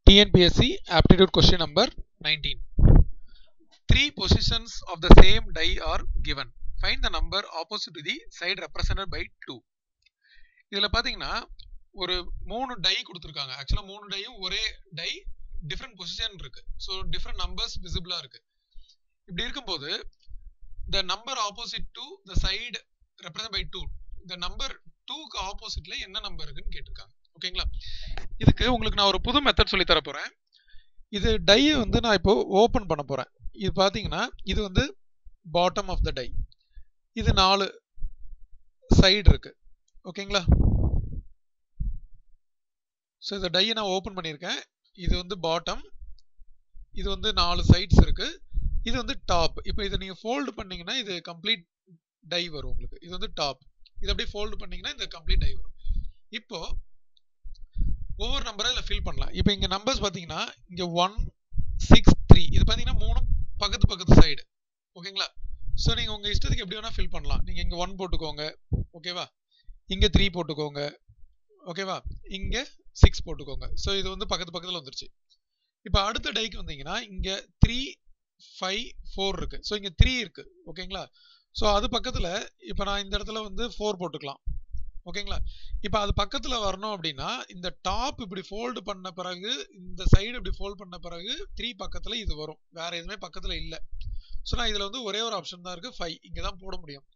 TNPSC aptitude question number 19. 3 positions of the same die are given. Find the number opposite to the side represented by 2. இதில் பார்த்தீங்கன்னா ஒரு 3 tie கொடுத்துருக்காங்க. ஆக்சுவலாக 3 டையும் ஒரே tie different position இருக்கு. So different numbers விசிபிளாக இருக்கு. இப்படி இருக்கும்போது the number opposite to the side represented by 2, இந்த நம்பர் 2க்கு ஆப்போசிட்ல என்ன நம்பர் இருக்குன்னு கேட்டிருக்காங்க. ஓகேங்களா? இதுக்கு உங்களுக்கு நான் ஒரு புது மெத்தட் சொல்லி தர போறேன். இது டை வந்து நான் இப்போ ஓபன் பண்ண போறேன். இது பாத்தீங்கன்னா இது வந்து பாட்டம் ஆஃப் த டை. இது 4 சைடு இருக்கு. ஓகேங்களா? ஸோ இந்த டையை நான் ஓபன் பண்ணியிருக்கேன். இது வந்து பாட்டம், இது வந்து 4 சைட்ஸ் இருக்கு, இது வந்து டாப். இப்போ இதை நீங்க ஃபோல்டு பண்ணீங்கன்னா இது கம்ப்ளீட் டை வரும் உங்களுக்கு. இது வந்து டாப். இது அப்படியே ஃபோல்டு பண்ணீங்கன்னா இந்த கம்ப்ளீட் டை வரும். இப்போ ஒவ்வொரு நம்பரை இதில் ஃபில் பண்ணலாம். இப்போ இங்கே நம்பர்ஸ் பார்த்தீங்கன்னா இங்கே 1, 6, 3 இது பார்த்தீங்கன்னா 3 பக்கத்து சைடு. ஓகேங்களா? ஸோ நீங்கள் உங்கள் இஷ்டத்துக்கு எப்படி வேணால் ஃபில் பண்ணலாம். நீங்கள் இங்கே 1 போட்டுக்கோங்க, ஓகேவா? இங்கே 3 போட்டுக்கோங்க, ஓகேவா? இங்கே 6 போட்டுக்கோங்க. ஸோ இது வந்து பக்கத்தில் வந்துருச்சு. இப்போ அடுத்த டைக்கு வந்தீங்கன்னா இங்கே 3, 5, 4 இருக்கு. ஸோ இங்கே 3 இருக்கு. ஓகேங்களா? ஸோ அது பக்கத்தில் இப்போ நான் இந்த இடத்துல வந்து 4 போட்டுக்கலாம். ஓகேங்களா? இப்போ அது பக்கத்துல வரணும் அப்படின்னா இந்த டாப் இப்படி ஃபோல்டு பண்ண பிறகு இந்த சைடு இப்படி ஃபோல்ட் பண்ண பிறகு 3 பக்கத்துல இது வரும். வேற எதுவுமே பக்கத்துல இல்ல. ஸோ நான் இதுல வந்து ஒரே ஒரு ஆப்ஷன் தான் இருக்கு, 5. இங்க தான் போட முடியும்.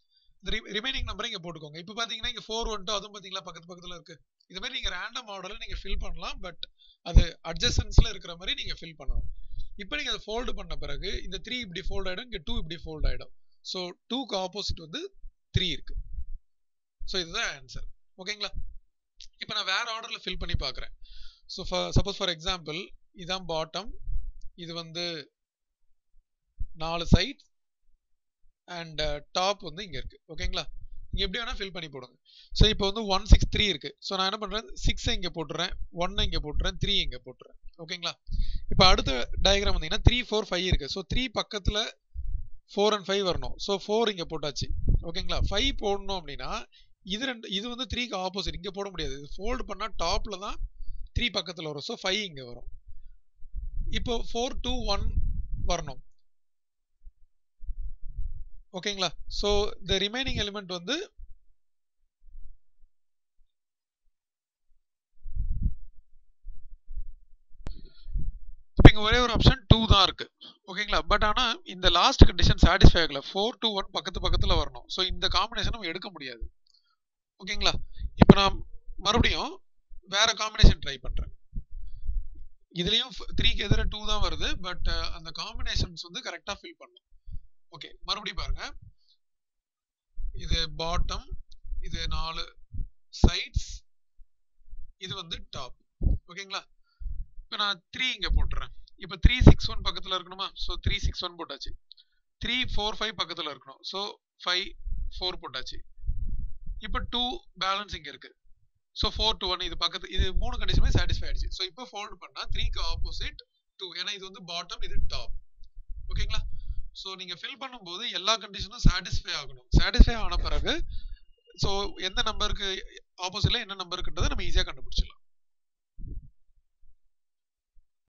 இந்த ரிமைனிங் நம்பரை இங்க போட்டுக்கோங்க. இப்போ பாத்தீங்கன்னா இங்க 4 வந்துட்டு அதுவும் பாத்தீங்களா பக்கத்துல இருக்கு. இது மாதிரி நீங்க ரேண்டம் ஆர்டர்ல நீங்க ஃபில் பண்ணலாம். பட் அது அட்ஜசன்ஸ்ல இருக்கிற மாதிரி நீங்க ஃபில் பண்ணணும். இப்போ நீங்க அதை ஃபோல்டு பண்ண பிறகு இந்த 3 இப்படி ஃபோல்ட் ஆயிடும், இங்க 2 இப்படி ஃபோல்ட் ஆயிடும். ஸோ 2க்கு ஆப்போசிட் வந்து 3 இருக்கு. ஸோ இதுதான் ஆன்சர். ஓகேங்களா? இப்போ நான் வேற ஆர்டர்ல ஃபில் பண்ணி பார்க்குறேன். ஸோ சப்போஸ் ஃபார் எக்ஸாம்பிள் இதான் பாட்டம், இது வந்து 4 சைட் அண்ட் டாப் வந்து இங்க இருக்கு. ஓகேங்களா? இங்க எப்படி வேணா ஃபில் பண்ணி போடுங்க. ஸோ இப்போ வந்து 1, 6, 3 இருக்கு. ஸோ நான் என்ன பண்றேன், 6 இங்க போட்டுறேன், 1 இங்க போட்டுறேன், 3 இங்க போட்டுறேன். ஓகேங்களா? இப்போ அடுத்த டயக்ராம் வந்தீங்கன்னா 3, 4, 5 இருக்கு. ஸோ 3 பக்கத்துல 4 and 5 வரணும். ஸோ 4 இங்க போட்டாச்சு. ஓகேங்களா? 5 போடணும் அப்படின்னா இது வந்து 3க்கு ஆப்போசிட், இங்க போட முடியாது. இது ஃபோல்ட் பண்ணா டாப்ல தான் 3 பக்கத்துல வரும். சோ 5 இங்க வரும். இப்போ 4, 2, 1 வரணும். ஓகேங்களா? சோ the remaining element வந்து இங்க ஒரே ஒரு ஆப்ஷன் 2 தான் இருக்கு. ஓகேங்களா? பட் ஆனா இந்த லாஸ்ட் கண்டிஷன் சாட்டிஸ்ஃபை ஆகல. 4, 2, 1 பக்கத்துல வரணும். சோ இந்த காம்பினேஷன் நம்ம எடுக்க முடியாது. ஓகேங்களா? இப்போ நான் மறுபடியும் வேற காம்பினேஷன் ட்ரை பண்றேன். இதுலயும் 3க்கு எதிர 2 தான் வருது. பட் அந்த காம்பினேஷன்ஸ் வந்து கரெக்டா ஃபில் பண்ணணும். ஓகே, மறுபடியும் பாருங்க. இது பாட்டம், இது 4 சைட்ஸ், இது வந்து டாப். ஓகேங்களா? இப்போ நான் 3 இங்க போட்டுறேன். இப்போ 3, 6, 1 பக்கத்துல இருக்கணுமா? ஸோ 3, 6, 1 போட்டாச்சு. 3, 4, 5 பக்கத்துல இருக்கணும். ஸோ 5, 4 போட்டாச்சு. இப்போ 2 பேலன்ஸ் இங்க இருக்கு. ஸோ 4 to 1 இது பக்கத்து, இது 3 கண்டிஷனுமே சாட்டிஸ்ஃபை ஆயிடுச்சு. ஸோ இப்போ ஃபோல்ட் பண்ணா 3க்கு ஆப்போசிட் 2, ஏன்னா இது வந்து பாட்டம், இது டாப். ஓகேங்களா? ஸோ நீங்க ஃபில் பண்ணும்போது எல்லா கண்டிஷனும் சாட்டிஸ்ஃபை ஆகணும். சாட்டிஸ்ஃபை ஆன பிறகு ஸோ எந்த நம்பருக்கு ஆப்போசிட்ல என்ன நம்பர் இருக்குன்றதை நம்ம ஈஸியா கண்டுபிடிச்சிடலாம்.